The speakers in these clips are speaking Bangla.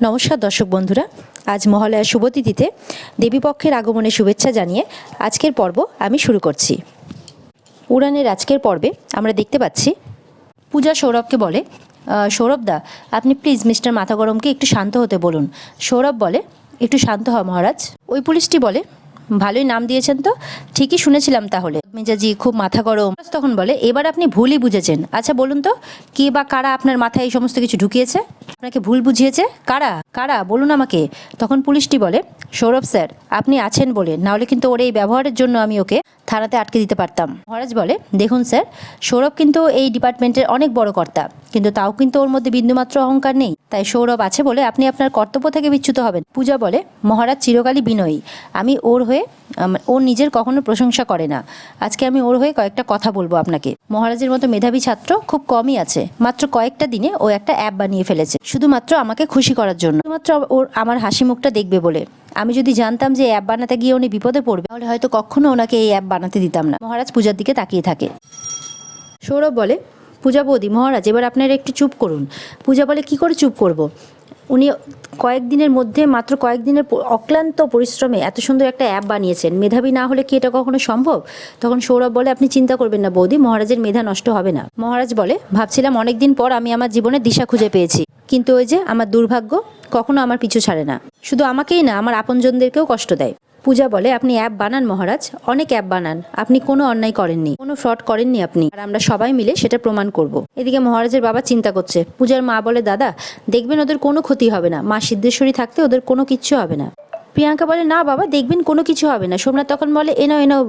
নমস্কার দর্শক বন্ধুরা, আজ মহালয়া শুভতিথিতে দেবীপক্ষের আগমনের শুভেচ্ছা জানিয়ে আজকের পর্ব আমি শুরু করছি। উড়ানের আজকের পর্বে আমরা দেখতে পাচ্ছি পূজা সৌরভকে বলে, সৌরভদা আপনি প্লিজ মিস্টার মাথা গরমকে একটু শান্ত হতে বলুন। সৌরভ বলে, একটু শান্ত হ মহারাজ। ওই পুলিশটি বলে, ভালোই নাম দিয়েছেন তো, ঠিকই শুনেছিলাম তাহলে, মেজাজি খুব মাথা গরম। তখন বলে, এবার আপনি ভুলই বুঝেছেন। আচ্ছা বলুন তো, কে বা কারা আপনার মাথায় এই সমস্ত কিছু ঢুকিয়েছে, আপনাকে ভুল বুঝিয়েছে? কারা কারা বলুন আমাকে। তখন পুলিশটি বলে, সৌরভ স্যার আপনি আছেন বলে, নাহলে কিন্তু ওর এই ব্যবহারের জন্য আমি ওকে থানাতে আটকে দিতে পারতাম। মহারাজ বলে, দেখুন স্যার, সৌরভ কিন্তু এই ডিপার্টমেন্টের অনেক বড় কর্তা, কিন্তু তাও কিন্তু ওর মধ্যে বিন্দুমাত্র অহংকার নেই। তাই সৌরভ আছে বলে আপনি আপনার কর্তব্য থেকে বিচ্যুত হবেন। পূজা বলে, মহারাজ চিরকালই বিনয়ী, আমি ওর হয়ে, ওর নিজের কখনো প্রশংসা করে না। আজকে আমি ওর হয়ে কয়েকটা কথা বলবো আপনাকে। মহারাজের মতো মেধাবী ছাত্র খুব কমই আছে, মাত্র কয়েকটা দিনে ও একটা অ্যাপ বানিয়ে ফেলেছে, শুধুমাত্র আমাকে খুশি করার জন্য, শুধুমাত্র ওর আমার হাসি মুখটা দেখবে বলে। আমি যদি জানতাম যে অ্যাপ বানাতে গিয়ে উনি বিপদে পড়বে, তাহলে হয়তো কখনো ওনাকে এই অ্যাপ বানাতে দিতাম না। মহারাজ পূজার দিকে তাকিয়ে থাকে। সৌরভ বলে, পূজা বৌদি, মহারাজ এবার আপনারা একটু চুপ করুন। পূজা বলে, কি করে চুপ করব? উনি কয়েকদিনের মধ্যে, মাত্র কয়েকদিনের অক্লান্ত পরিশ্রমে এত সুন্দর একটা অ্যাপ বানিয়েছেন, মেধাবী না হলে কি এটা কখনো সম্ভব? তখন সৌরভ বলে, আপনি চিন্তা করবেন না বৌদি, মহারাজের মেধা নষ্ট হবে না। মহারাজ বলে, ভাবছিলাম অনেকদিন পর আমি আমার জীবনে দিশা খুঁজে পেয়েছি, কিন্তু ওই যে আমার দুর্ভাগ্য কখনো আমার পিছু ছাড়ে না, শুধু আমাকেই না আমার আপনজনদেরকেও কষ্ট দেয়। পূজা বলে, আপনি অ্যাপ বানান মহারাজ, অনেক অ্যাপ বানান, আপনি কোনো অন্যায় করেননি, কোনো ফ্রড করেননি আপনি, আর আমরা সবাই মিলে সেটা প্রমাণ করব। এদিকে মহারাজের বাবা চিন্তা করছে। পূজার মা বলে, দাদা দেখবেন ওদের কোনো ক্ষতি হবে না, মা সিদ্ধেশ্বরী থাকতে ওদের কোনো কিচ্ছু হবে না। প্রিয়াঙ্কা বলে, না বাবা দেখবেন কোনো কিছু হবে না। সোমনাথ তখন বলে, এনাও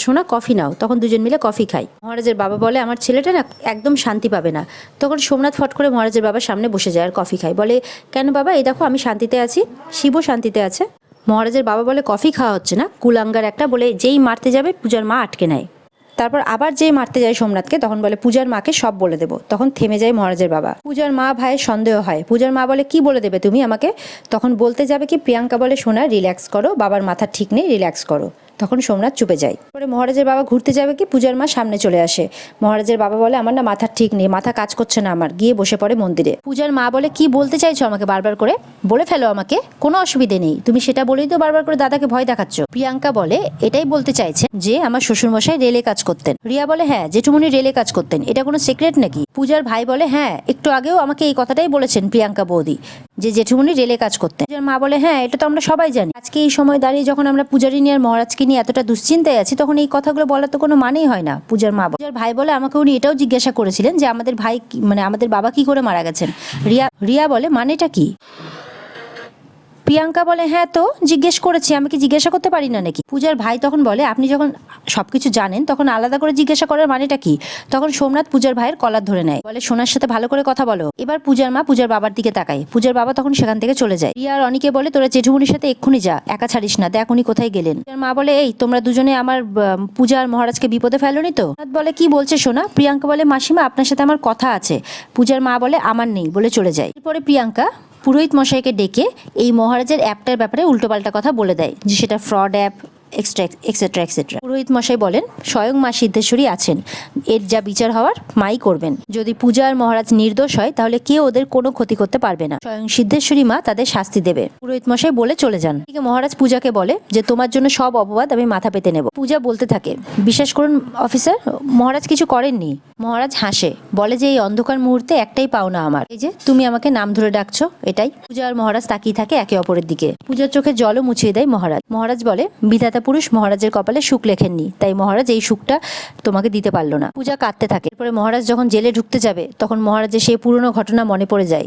সোনা কফি নাও। তখন দুজন মিলে কফি খাই। মহারাজের বাবা বলে, আমার ছেলেটা না একদম শান্তি পাবে না। তখন সোমনাথ ফট করে মহারাজের বাবার সামনে বসে যায় আর কফি খায়। বলে, কেন বাবা, এই দেখো আমি শান্তিতে আছি, শিবও শান্তিতে আছে। মহারাজের বাবা বলে, কফি খাওয়া হচ্ছে না, কুলাঙ্গার একটা, বলে যেই মারতে যাবে পূজার মা আটকে নেয়। তারপর আবার যেই মারতে যায় সোমনাথকে, তখন বলে, পূজার মাকে সব বলে দেবো। তখন থেমে যায় মহারাজের বাবা। পূজার মা ভাইয়ের সন্দেহ হয়। পূজার মা বলে, কি বলে দেবে তুমি আমাকে? তখন বলতে যাবে কি, প্রিয়াঙ্কা বলে, সোনা রিল্যাক্স করো, বাবার মাথা ঠিক নেই, রিল্যাক্স করো। তখন সোমনাথ চুপে যায়। পরে মহারাজের বাবা ঘুরতে যাবে কি, পূজার মা সামনে চলে আসে। মহারাজের বাবা বলে, আমার না মাথা ঠিক নেই, মাথা কাজ করছে না আমার, গিয়ে বসে পড়ে মন্দিরে। পূজার মা বলে, কি বলতে চাইছো আমাকে বারবার করে? বলে ফেলো আমাকে, কোনো অসুবিধে নেই, তুমি সেটা বলেই তো বারবার করে দাদাকে ভয় দেখাচ্ছ। প্রিয়াঙ্কা বলে, এটাই বলতে চাইছে যে আমার শ্বশুরমশাই রেলে কাজ করতেন। রিয়া বলে, হ্যাঁ জেঠুমনি রেলে কাজ করতেন, এটা কোনো সিক্রেট নাকি? পূজার ভাই বলে, হ্যাঁ একটু আগেও আমাকে এই কথাটাই বলেছেন প্রিয়াঙ্কা বৌদি, যে জেঠুমনি রেলে কাজ করতেন। পূজার মা বলে, হ্যাঁ এটা তো আমরা সবাই জানি। আজকে এই সময় দাঁড়িয়ে যখন আমরা পূজারিনী আর মহারাজকে নিয়ে এতটা দুশ্চিন্তায় আছি, তখন এই কথাগুলো বলার তো কোনো মানেই হয় না। পূজার মা পূজার ভাই বলে, আমাকে উনি এটাও জিজ্ঞাসা করেছিলেন যে আমাদের ভাই মানে আমাদের বাবা কি করে মারা গেছেন। রিয়া বলে, মানেটা কি? প্রিয়াঙ্কা বলে, হ্যাঁ তো জিজ্ঞেস করেছি, আমি কি জিজ্ঞাসা করতে পারি না নাকি? পূজার ভাই তখন বলে, আপনি যখন সবকিছু জানেন তখন আলাদা করে জিজ্ঞাসা করার মানেটা কি? তখন সোমনাথ পূজার ভাইয়ের কলার ধরে নেয়, বলে, সোনার সাথে ভালো করে কথা বলো। এবার পূজার মা পূজার বাবার দিকে তাকায়। পূজার বাবা তখন সেখান থেকে চলে যায়। রিয়া আর অনিকে বলে, তোরা জেঠুমনির সাথে এক্ষুনি যা, একা ছাড়িস না, দেখ উনি কোথায় গেলেন। পূজার মা বলে, এই তোমরা দুজনে আমার পূজা আর মহারাজকে বিপদে ফেলোনি তো? বলে, কি বলছে সোনা? প্রিয়াঙ্কা বলে, মাসিমা আপনার সাথে আমার কথা আছে। পূজার মা বলে, আমার নেই, বলে চলে যায়। এরপরে প্রিয়াঙ্কা পুরোহিত মশাইকে ডেকে এই মহারাজের অ্যাপটার ব্যাপারে উল্টোপাল্টা কথা বলে দেয়, যে সেটা ফ্রড অ্যাপ, এক্সেট্রা এক্সেট্রা। পুরোহিত মশাই বলেন, স্বয়ং মা সিদ্ধেশ্বরী আছেন, এর যা বিচার হওয়ার মাই করবেন। যদি পূজা আর মহারাজ নির্দোষ হয় তাহলে কেউ ওদের কোনো ক্ষতি করতে পারবে না, স্বয়ং সিদ্ধেশ্বরী মা তাদের শাস্তি দেবে। পুরোহিত মশাই বলে চলে যান। এদিকে মহারাজ পূজাকে বলে যে তোমার জন্য সব অপবাদ আমি মাথা পেতে নেব। পূজা বলতে থাকে, বিশ্বাস করুন অফিসার, মহারাজ কিছু করেননি। মহারাজ হাসে, বলে যে এই অন্ধকার মুহূর্তে একটাই পাওনা আমার, এই যে তুমি আমাকে নাম ধরে ডাকছো, এটাই। পূজা আর মহারাজ তাকিয়ে থাকে একে অপরের দিকে। পূজার চোখে জলও মুছিয়ে দেয় মহারাজ। মহারাজ বলে, বিধাতা পুরুষ মহারাজের কপালে সুখ লেখেননি, তাই মহারাজ এই সুখটা তোমাকে দিতে পারলো না। পূজা কাঁদতে থাকে। এরপরে মহারাজ যখন জেলে ঢুকতে যাবে, তখন মহারাজের সেই পুরনো ঘটনা মনে পড়ে যায়,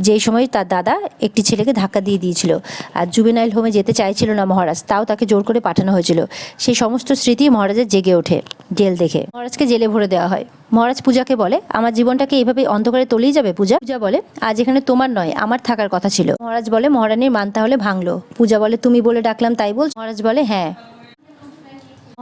যেই সময় তার দাদা একটি ছেলেকে ধাক্কা দিয়ে দিয়েছিল আর জুবেনাইল হোমে যেতে চাইছিল না মহারাজ, তাও তাকে জোর করে পাঠানো হয়েছিল। সেই সমস্ত স্মৃতি মহারাজের জেগে ওঠে জেল দেখে। মহারাজকে জেলে ভরে দেওয়া হয়। মহারাজ পূজাকে বলে, আমার জীবনটাকে এইভাবে অন্ধকারে তলিয়ে যাবে পূজা? পূজা বলে, আজ এখানে তোমার নয় আমার থাকার কথা ছিল। মহারাজ বলে, মহারানীর মান তাহলে ভাঙলো। পূজা বলে, তুমি বলে ডাকলাম তাই বল? মহারাজ বলে, হ্যাঁ।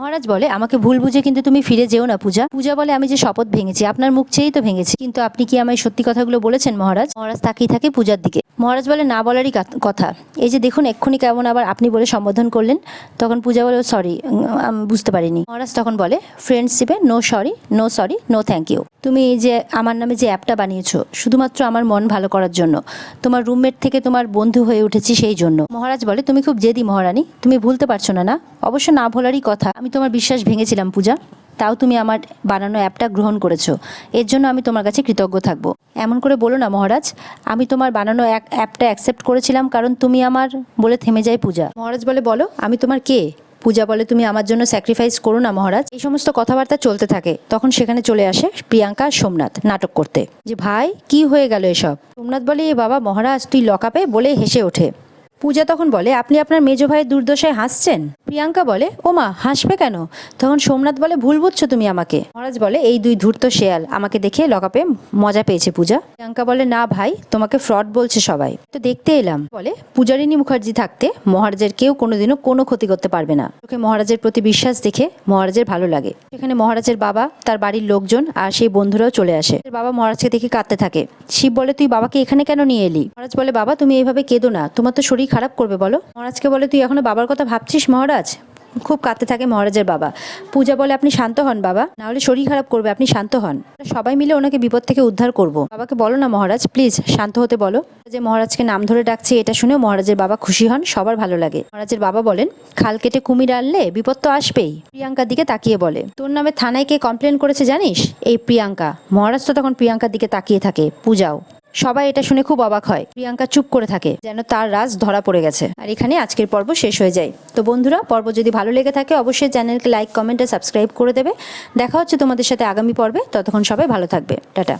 মহারাজ বলে আমাকে ভুল বুঝে কিন্তু তুমি ফিরে যেও না পূজা। পূজা বলে আমি যে শপথ ভেঙেছি আপনার মুখ চেয়েই তো ভেঙেছি, কিন্তু আপনি কি আমায় সত্যি কথাগুলো বলেছেন মহারাজ? মহারাজ তাকিয়ে থাকে পূজার দিকে। মহারাজ বলে না বলারই কথা। এই যে দেখুন এক্ষুনি কেমন আবার আপনি বলে সম্বোধন করলেন। তখন পূজা বলে সরি, আমি বুঝতে পারিনি। মহারাজ তখন বলে ফ্রেন্ডশিপে no sorry no thank you. তুমি এই যে আমার নামে যে অ্যাপটা বানিয়েছো শুধুমাত্র আমার মন ভালো করার জন্য, তোমার রুমমেট থেকে তোমার বন্ধু হয়ে উঠেছি সেই জন্য। মহারাজ বলে তুমি খুব জেদি মহারানী, তুমি ভুলতে পারছো না? না, অবশ্য না ভোলারই কথা। আমি তোমার বিশ্বাস ভেঙেছিলাম পূজা, তাও তুমি আমার বানানো অ্যাপটা গ্রহণ করেছো, এর জন্য আমি তোমার কাছে কৃতজ্ঞ থাকবো। এমন করে বলো না মহারাজ, আমি তোমার বানানো অ্যাপটা অ্যাকসেপ্ট করেছিলাম কারণ তুমি আমার, বলে থেমে যায় পূজা। মহারাজ বলে বলো আমি তোমার কে? পূজা বলে তুমি আমার জন্য স্যাক্রিফাইস করো না মহারাজ। এই সমস্ত কথাবার্তা চলতে থাকে। তখন সেখানে চলে আসে প্রিয়াঙ্কা আর সোমনাথ নাটক করতে, যে ভাই কি হয়ে গেল এসব। সোমনাথ বলে এ বাবা মহারাজ তুই লকআপে, বলে হেসে ওঠে। পূজা তখন বলে আপনি আপনার মেজো ভাইয়ের দুর্দশায় হাসছেন। প্রিয়াঙ্কা বলে ও মা হাসবে কেন? তখন সোমনাথ বলে ভুল বুঝছো তুমি আমাকে। মহারাজ বলে এই দুই ধূর্ত শেয়াল আমাকে দেখে লকআপে মজা পেয়েছে পূজা। প্রিয়াঙ্কা বলে না ভাই, তোমাকে ফ্রড বলছে সবাই, তো দেখতে এলাম। বলে পূজারিনী মুখার্জি থাকতে মহারাজের কেউ কোনোদিনও কোনো ক্ষতি করতে পারবে না। ওকে মহারাজের প্রতি বিশ্বাস দেখে মহারাজের ভালো লাগে। সেখানে মহারাজের বাবা, তার বাড়ির লোকজন আর সেই বন্ধুরাও চলে আসে। বাবা মহারাজকে দেখে কাঁদতে থাকে। শিব বলে তুই বাবাকে এখানে কেন নিয়ে এলি? মহারাজ বলে বাবা তুমি এইভাবে কেঁদো না, তোমার তো শরীর খারাপ করবে বলো। মহারাজকে বলে তুই এখনো বাবার কথা ভাবছিস মহারাজ? খুব কাঁদতে থাকে মহারাজের বাবা। পূজা বলে আপনি শান্ত হন বাবা, না হলে শরীর খারাপ করবে, আপনি শান্ত হন, সবাই মিলে ওনাকে বিপদ থেকে উদ্ধার করব। বাবাকে বলো না মহারাজ, প্লিজ শান্ত হতে বলো। যে মহারাজকে নাম ধরে ডাকছে এটা শুনে মহারাজের বাবা খুশি হন, সবার ভালো লাগে। মহারাজের বাবা বলেন খাল কেটে কুমির আনলে বিপদ তো আসবেই। প্রিয়াঙ্কার দিকে তাকিয়ে বলে তোর নামে থানায় কে কমপ্লেন করেছে জানিস? এই প্রিয়াঙ্কা। মহারাজ তো তখন প্রিয়াঙ্কার দিকে তাকিয়ে থাকে, পূজাও। সবাই এটা শুনে খুব অবাক হয়। প্রিয়াঙ্কা চুপ করে থাকে, যেন তার রাজ ধরা পড়ে গেছে। আর এখানে আজকের পর্ব শেষ হয়ে যায়। তো বন্ধুরা, পর্ব যদি ভালো লেগে থাকে অবশ্যই চ্যানেলকে লাইক কমেন্ট আর সাবস্ক্রাইব করে দেবে। দেখা হচ্ছে তোমাদের সাথে আগামী পর্বে, ততক্ষণ সবাই ভালো থাকবে, টাটা।